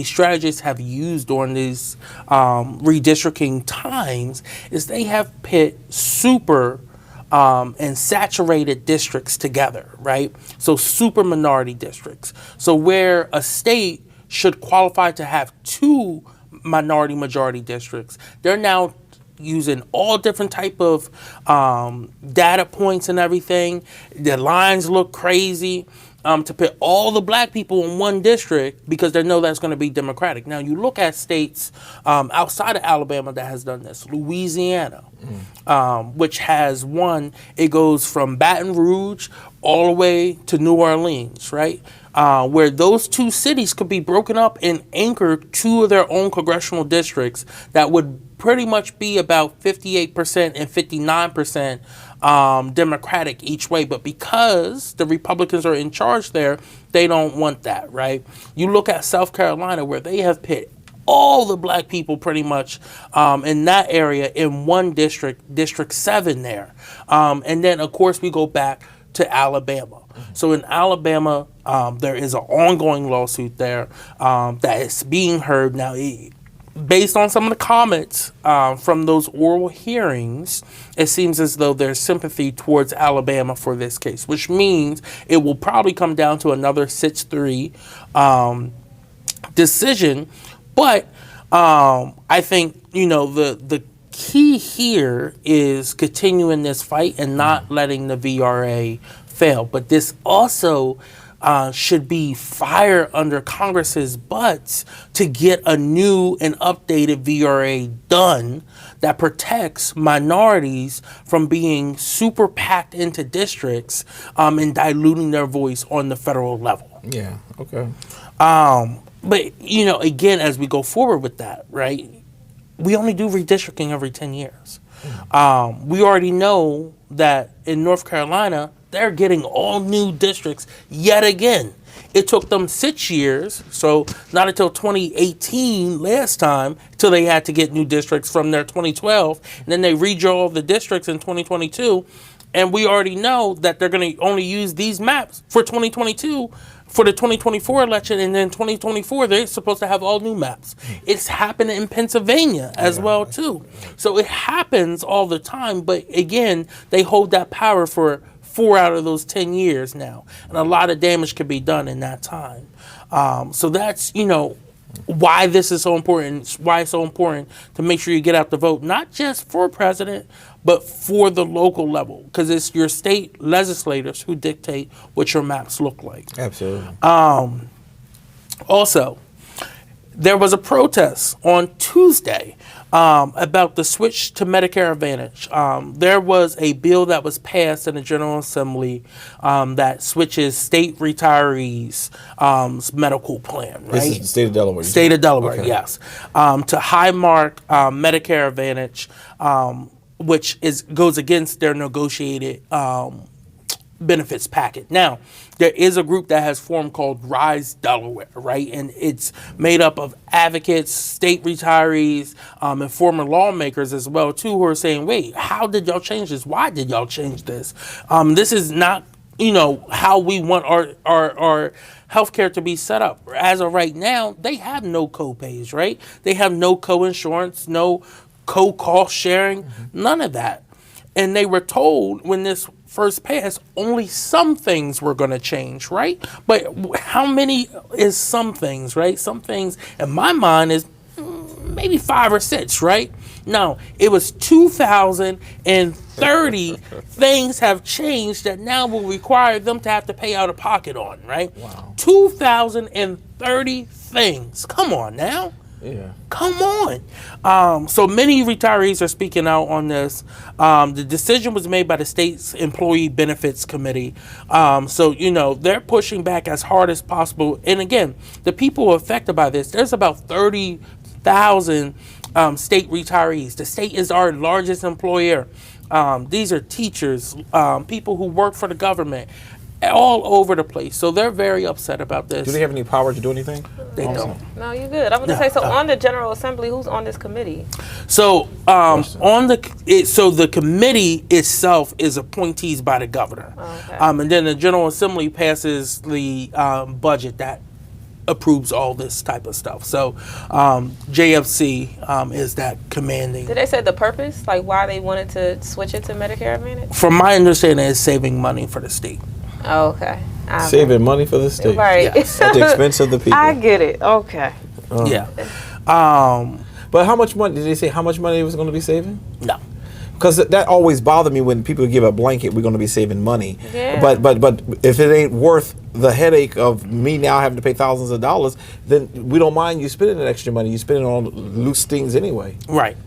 strategists have used during these redistricting times is they have pit super and saturated districts together, right? So super minority districts. So where a state should qualify to have 2 minority majority districts, they're now using all different type of data points and everything. The lines look crazy. to put all the black people in one district because they know that's going to be Democratic. Now, you look at states outside of Alabama that has done this. Louisiana, which has one, it goes from Baton Rouge all the way to New Orleans, right? Where those two cities could be broken up and anchor two of their own congressional districts that would pretty much be about 58% and 59% Democratic each way. But because the Republicans are in charge there, they don't want that, right? You look at South Carolina, where they have put all the black people pretty much in that area in one district, District 7 there. And then, of course, we go back to Alabama. So in Alabama, there is an ongoing lawsuit there that is being heard now. Based on some of the comments from those oral hearings, it seems as though there's sympathy towards Alabama for this case, which means it will probably come down to another 6-3 decision. But I think, the key here is continuing this fight and not letting the VRA fail. But this also should be fire under Congress's butts to get a new and updated VRA done that protects minorities from being super packed into districts and diluting their voice on the federal level. Yeah, okay. But, again, as we go forward with that, right, we only do redistricting every 10 years. We already know that in North Carolina, they're getting all new districts yet again. It took them 6 years, so not until 2018 last time, till they had to get new districts from their 2012. And then they redraw the districts in 2022. And we already know that they're going to only use these maps for 2022 for the 2024 election, and then 2024 they're supposed to have all new maps. It's happened in Pennsylvania as well too. So it happens all the time, but again, they hold that power for 4 out of those 10 years now, and a lot of damage could be done in that time. So that's why this is so important. Why it's so important to make sure you get out the vote, not just for president, but for the local level, because it's your state legislators who dictate what your maps look like. Absolutely. Also, there was a protest on Tuesday about the switch to Medicare Advantage. There was a bill that was passed in the General Assembly that switches state retirees' medical plan, right? This is the state of Delaware. State of Delaware, okay. Yes. To Highmark Medicare Advantage, which goes against their negotiated benefits packet. Now, there is a group that has formed called Rise Delaware, right? And it's made up of advocates, state retirees, and former lawmakers as well, too, who are saying, wait, how did y'all change this? Why did y'all change this? This is not, how we want our healthcare to be set up. As of right now, they have no co-pays, right? They have no co-insurance, no co-cost sharing, none of that. And they were told when this first passed, only some things were going to change, right? But how many is some things, right? Some things, in my mind, is maybe 5 or 6, right? No, it was 2,030 things have changed that now will require them to have to pay out of pocket on, right? Wow. 2,030 things. Come on now. Yeah. Come on. So many retirees are speaking out on this. The decision was made by the state's Employee Benefits Committee. So, they're pushing back as hard as possible. And again, the people affected by this, there's about 30,000 state retirees. The state is our largest employer. These are teachers, people who work for the government, all over the place. So they're very upset about this. Do they have any power to do anything? They don't. No, you're good. I was going to say, so on the General Assembly, who's on this committee? So the committee itself is appointees by the governor. Okay. And then the General Assembly passes the budget that approves all this type of stuff. So JFC is that commanding. Did they say the purpose, like why they wanted to switch it to Medicare Advantage? From my understanding, it's saving money for the state. Oh, okay. Saving money for the state. Right. Yes. At the expense of the people. I get it. Okay. Yeah. But how much money, did they say how much money it was going to be saving? No. Because that always bothered me when people give a blanket, we're going to be saving money. Yeah. But if it ain't worth the headache of me now having to pay thousands of dollars, then we don't mind you spending that extra money. You spend it on loose things anyway. Right.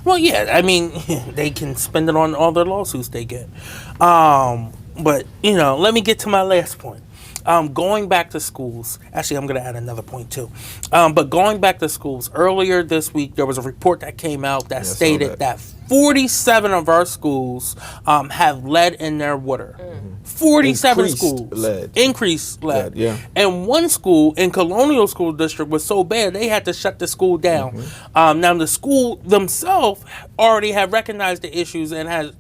Well, yeah, I mean, they can spend it on all the lawsuits they get. But, let me get to my last point. Going back to schools, actually, I'm going to add another point too. But going back to schools, earlier this week, there was a report that came out that stated that 47 of our schools have lead in their water. 47 increased lead. Yeah. And one school in Colonial School District was so bad they had to shut the school down. Now the school themselves already have recognized the issues and has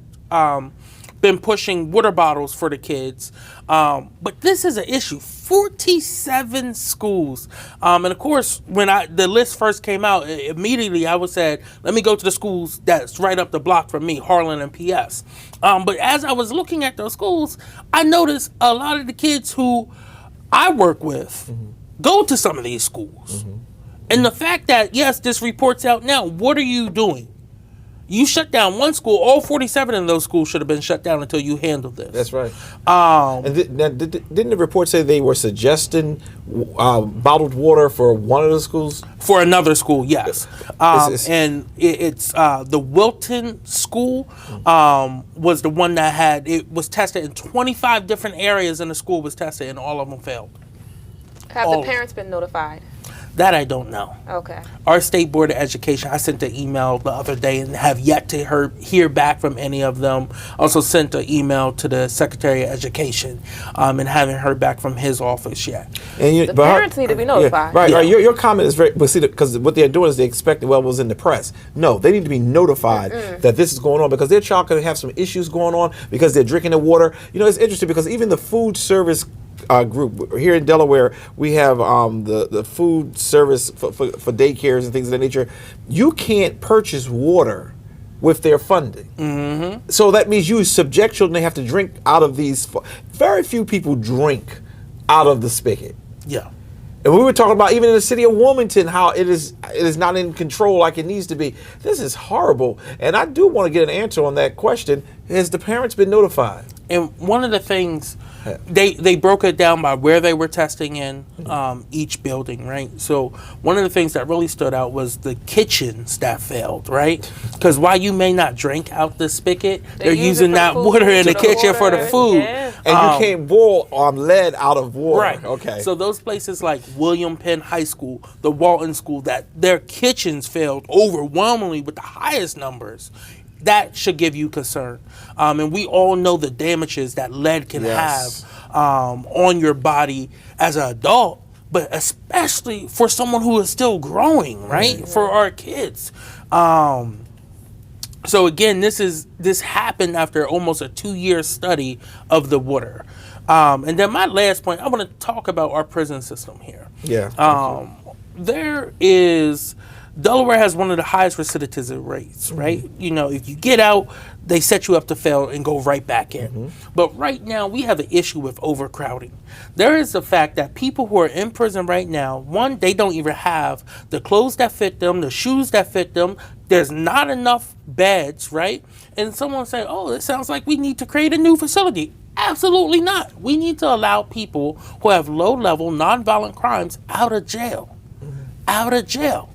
been pushing water bottles for the kids. But this is an issue. 47 schools. And of course, when the list first came out, immediately I was said, let me go to the schools that's right up the block from me, Harlan and PS. But as I was looking at those schools, I noticed a lot of the kids who I work with go to some of these schools. And the fact that, yes, this report's out now, what are you doing? You shut down one school, all 47 of those schools should have been shut down until you handled this. That's right. And didn't the report say they were suggesting bottled water for one of the schools? For another school, yes. And it's the Wilton School was the one that it was tested in 25 different areas, and the school was tested, and all of them failed. Have the parents been notified? That I don't know. Okay. Our State Board of Education, I sent an email the other day and have yet to hear back from any of them. Also sent an email to the Secretary of Education and haven't heard back from his office yet. And the parents need to be notified. Yeah, right, right. Your comment is very, but see, because what they're doing is they expect, well, it was in the press. No, they need to be notified that this is going on because their child could have some issues going on because they're drinking the water. It's interesting because even the food service group here in Delaware, we have the food service for daycares and things of that nature. You can't purchase water with their funding. So that means you subject children to have to drink out of these. Very few people drink out of the spigot. Yeah. And we were talking about even in the city of Wilmington how it is not in control like it needs to be. This is horrible. And I do want to get an answer on that question. Has the parents been notified? And one of the things, they broke it down by where they were testing in each building, right? So one of the things that really stood out was the kitchens that failed, right? Because while you may not drink out the spigot, they're using that water in the kitchen for the food. Yeah. And you can't boil lead out of water. Right. Okay. So those places like William Penn High School, the Walton School, that their kitchens failed overwhelmingly with the highest numbers. That should give you concern. And we all know the damages that lead can have on your body as an adult, but especially for someone who is still growing, right? For our kids. So again, this happened after almost a 2-year study of the water. And then my last point, I want to talk about our prison system here. Yeah. Delaware has one of the highest recidivism rates, right? If you get out, they set you up to fail and go right back in. But right now, we have an issue with overcrowding. There is the fact that people who are in prison right now, one, they don't even have the clothes that fit them, the shoes that fit them. There's not enough beds, right? And someone say, oh, it sounds like we need to create a new facility. Absolutely not. We need to allow people who have low-level, nonviolent crimes out of jail. Out of jail.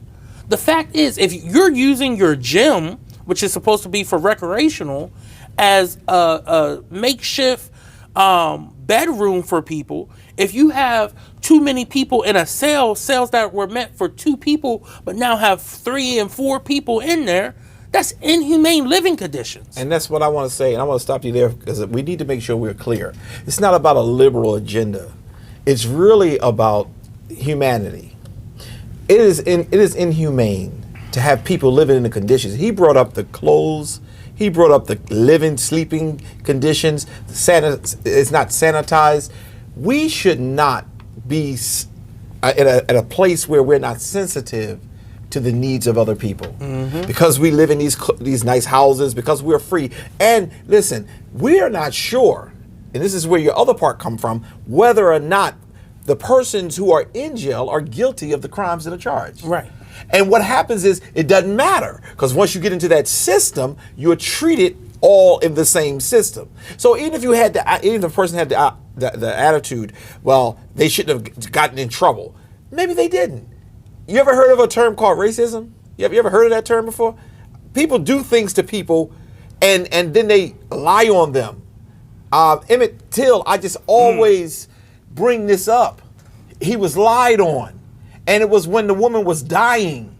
The fact is, if you're using your gym, which is supposed to be for recreational, as a makeshift bedroom for people, if you have too many people in a cells that were meant for 2 people, but now have 3 and 4 people in there, that's inhumane living conditions. And that's what I want to say, and I want to stop you there because we need to make sure we're clear. It's not about a liberal agenda. It's really about humanity. It is inhumane to have people living in the conditions. He brought up the clothes. He brought up the living, sleeping conditions. It's not sanitized. We should not be at a place where we're not sensitive to the needs of other people because we live in these nice houses, because we're free. And listen, we are not sure, and this is where your other part come from, whether or not the persons who are in jail are guilty of the crimes that are charged. Right. And what happens is it doesn't matter, because once you get into that system, you're treated all in the same system. So even if you had even if the person had the attitude, well, they shouldn't have gotten in trouble. Maybe they didn't. You ever heard of a term called racism? You ever heard of that term before? People do things to people, and then they lie on them. Emmett Till, I just always bring this up. He was lied on, and it was when the woman was dying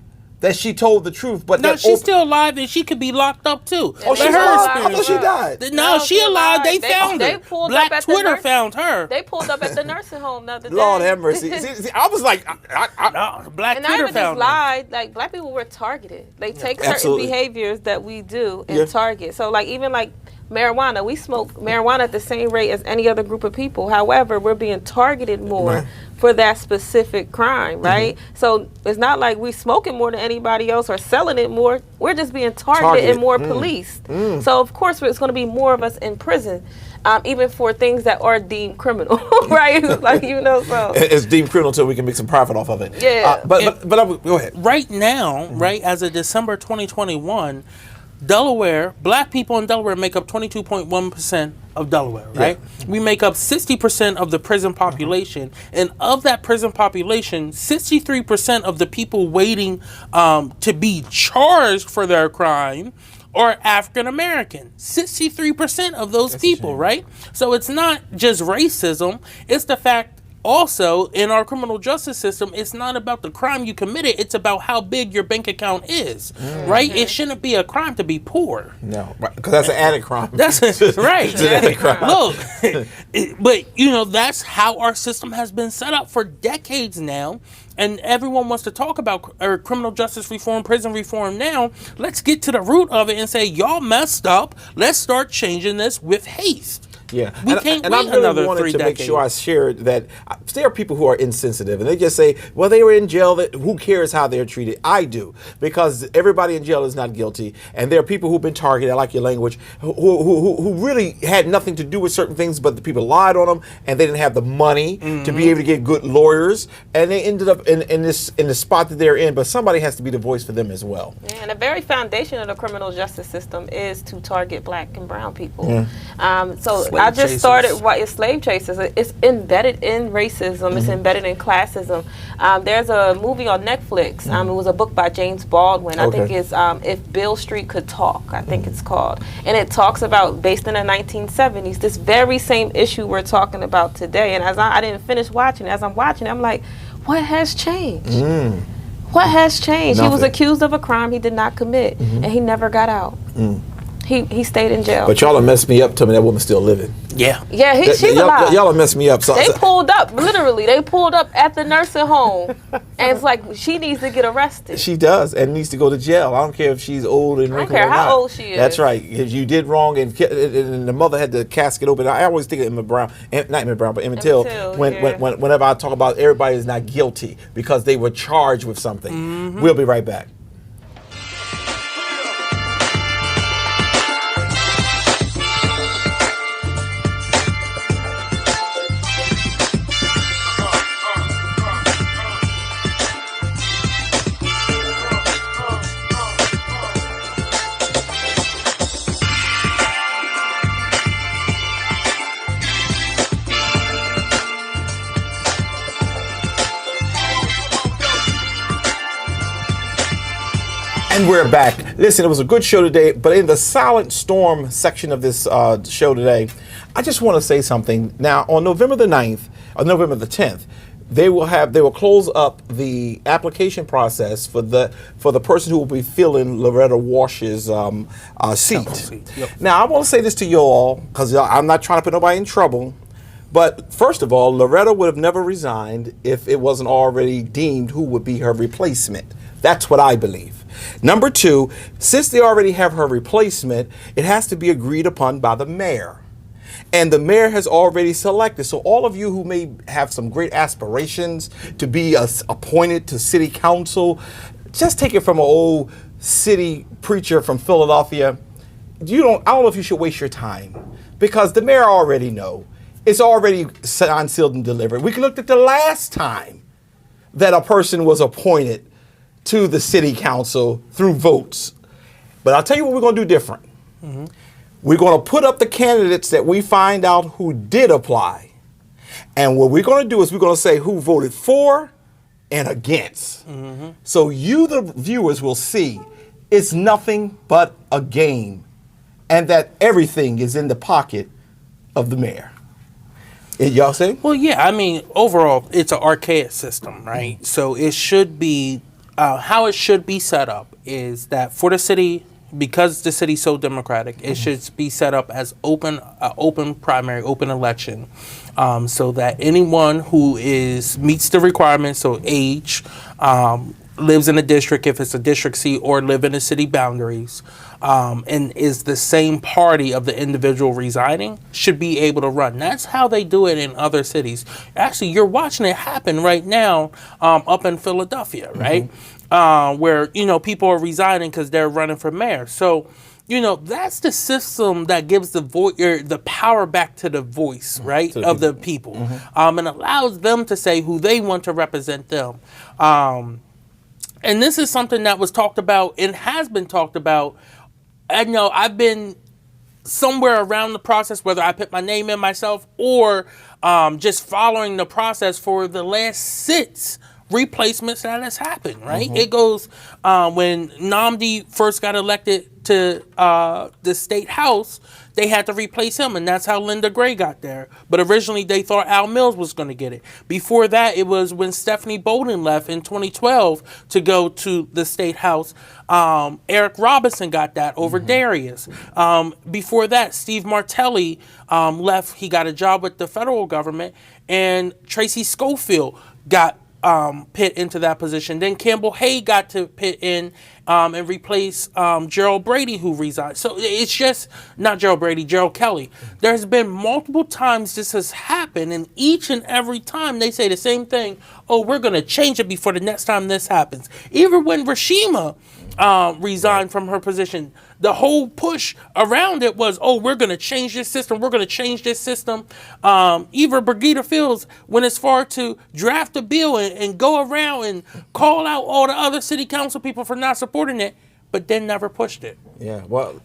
that she told the truth. But no, she's still alive, and she could be locked up too. Oh, she's alive? I thought she died. No, she alive. They found her. Pulled Black up at Twitter found her. They pulled up at the nursing home the other day. Lord have mercy. See, I was like, No, Black and Twitter I even found just lied. Like, black people were targeted. They take certain Absolutely. behaviors that we do and target. So, like, even like marijuana, we smoke marijuana at the same rate as any other group of people. However, we're being targeted more for that specific crime, right? So it's not like we smoking more than anybody else or selling it more. We're just being targeted and more policed. So of course, it's going to be more of us in prison. Even for things that are deemed criminal, right? Like, you know, so it's deemed criminal until we can make some profit off of it. Yeah. But go ahead. Right now, right, as of December 2021, Delaware, black people in Delaware make up 22.1% of Delaware, right? Yeah. We make up 60% of the prison population. And of that prison population, 63% of the people waiting to be charged for their crime are African American. 63% of those people, right? So it's not just racism, it's the fact also in our criminal justice system, it's not about the crime you committed, it's about how big your bank account is, right? It shouldn't be a crime to be poor. No, because that's an added crime. That's right. It's an added crime. Look, but you know, that's how our system has been set up for decades now. And everyone wants to talk about criminal justice reform, prison reform now. Let's get to the root of it and say, y'all messed up. Let's start changing this with haste. Yeah, we can't and wait I really another wanted 3 to decades. make sure I shared that there are people who are insensitive and they just say, well, they were in jail, that who cares how they're treated? I do, because everybody in jail is not guilty, and there are people who've been targeted, I like your language, who really had nothing to do with certain things, but the people lied on them, and they didn't have the money to be able to get good lawyers, and they ended up in the spot that they're in. But somebody has to be the voice for them as well. Yeah, and the very foundation of the criminal justice system is to target black and brown people. So I just started slave chasers. It's embedded in racism. It's embedded in classism. There's a movie on Netflix. It was a book by James Baldwin. I think it's If Beale Street Could Talk, I think it's called. And it talks about, based in the 1970s, this very same issue we're talking about today. And as I didn't finish watching it, as I'm watching it, I'm like, what has changed? What has changed? Nothing. He was accused of a crime he did not commit, and he never got out. He stayed in jail. But y'all have messed me up, telling me that woman's still living. Yeah. Yeah, she's alive. Y'all have messed me up. So, they pulled up, literally. They pulled up at the nursing home, and it's like, she needs to get arrested. She does, and needs to go to jail. I don't care if she's old and wrinkled. I don't care or how not. old she is. That's right. If you did wrong, and the mother had the casket open. I always think of Emmett Brown, not Emmett Brown, but Emmett Till. Whenever I talk about everybody is not guilty because they were charged with something. We'll be right back. And we're back. Listen, it was a good show today, but in the silent storm section of this show today, I just want to say something. Now, on November the 9th, or November the 10th, they will close up the application process for the person who will be filling Loretta Walsh's seat. Yep. Now, I want to say this to you all, because I'm not trying to put nobody in trouble. But first of all, Loretta would have never resigned if it wasn't already deemed who would be her replacement. That's what I believe. Number two, since they already have her replacement, it has to be agreed upon by the mayor. And the mayor has already selected. So all of you who may have some great aspirations to be appointed to city council, just take it from an old city preacher from Philadelphia. I don't know if you should waste your time, because the mayor already know. It's already signed, sealed, and delivered. We looked at the last time that a person was appointed to the city council through votes. But I'll tell you what we're going to do different. We're going to put up the candidates that we find out who did apply. And what we're going to do is we're going to say who voted for and against. So you, the viewers, will see it's nothing but a game and that everything is in the pocket of the mayor. Y'all say? Well, yeah, I mean, overall, it's an archaic system, right? So it should be, how it should be set up is that for the city, because the city's so democratic, it should be set up as open primary, open election, so that anyone who meets the requirements, so age, lives in a district if it's a district seat, or live in the city boundaries, and is the same party of the individual residing, should be able to run. That's how they do it in other cities. Actually, you're watching it happen right now up in Philadelphia, right? Where, people are resigning because they're running for mayor. So, that's the system that gives the power back to the voice, right, of the people, and allows them to say who they want to represent them. And this is something that was talked about and has been talked about. I know I've been somewhere around the process, whether I put my name in myself or just following the process for the last 6 replacements that has happened, right? It goes when Nnamdi first got elected to the state house, they had to replace him, and that's how Linda Gray got there. But originally, they thought Al Mills was going to get it. Before that, it was when Stephanie Bolden left in 2012 to go to the state house. Eric Robinson got that over Darius. Before that, Steve Martelli left. He got a job with the federal government, and Tracy Schofield got pit into that position. Then Campbell Hay got to pit in and replace Gerald Brady, who resigned. So it's just not Gerald Brady, Gerald Kelly. There's been multiple times this has happened, and each and every time they say the same thing. Oh, we're going to change it before the next time this happens. Even when Rashima resigned from her position, the whole push around it was, oh, we're going to change this system. We're going to change this system. Even Brigida Fields went as far to draft a bill and go around and call out all the other city council people for not supporting it, but then never pushed it. Yeah, well,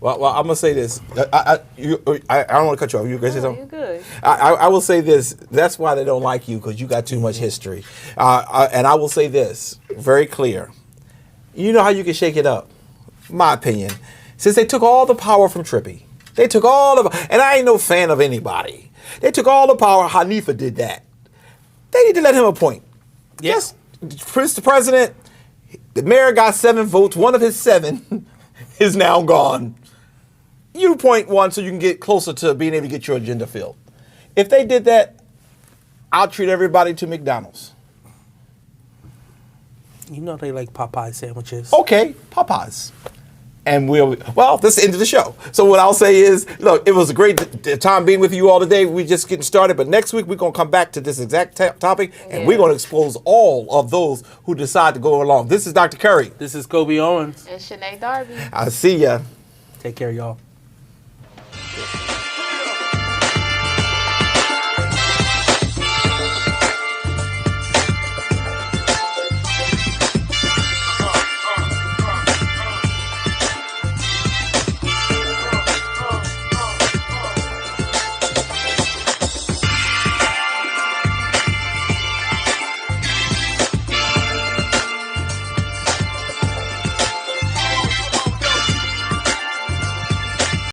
I'm going to say this. I don't want to cut you off. You going to say something? You're good. I will say this. That's why they don't like you, because you got too much history. And I will say this, very clear. You know how you can shake it up? My opinion. Since they took all the power from Trippy. They took all of, and I ain't no fan of anybody. They took all the power. Hanifa did that. They need to let him appoint. Yes. Mr. President, the mayor got 7 votes. One of his 7 is now gone. You appoint one so you can get closer to being able to get your agenda filled. If they did that, I'll treat everybody to McDonald's. You know they like Popeye sandwiches. Okay, Popeyes. And this is the end of the show. So what I'll say is, look, it was a great time being with you all today. We're just getting started. But next week, we're going to come back to this exact topic, and we're going to expose all of those who decide to go along. This is Dr. Curry. This is Kobe Owens. And Shanae Darby. I'll see ya. Take care, y'all.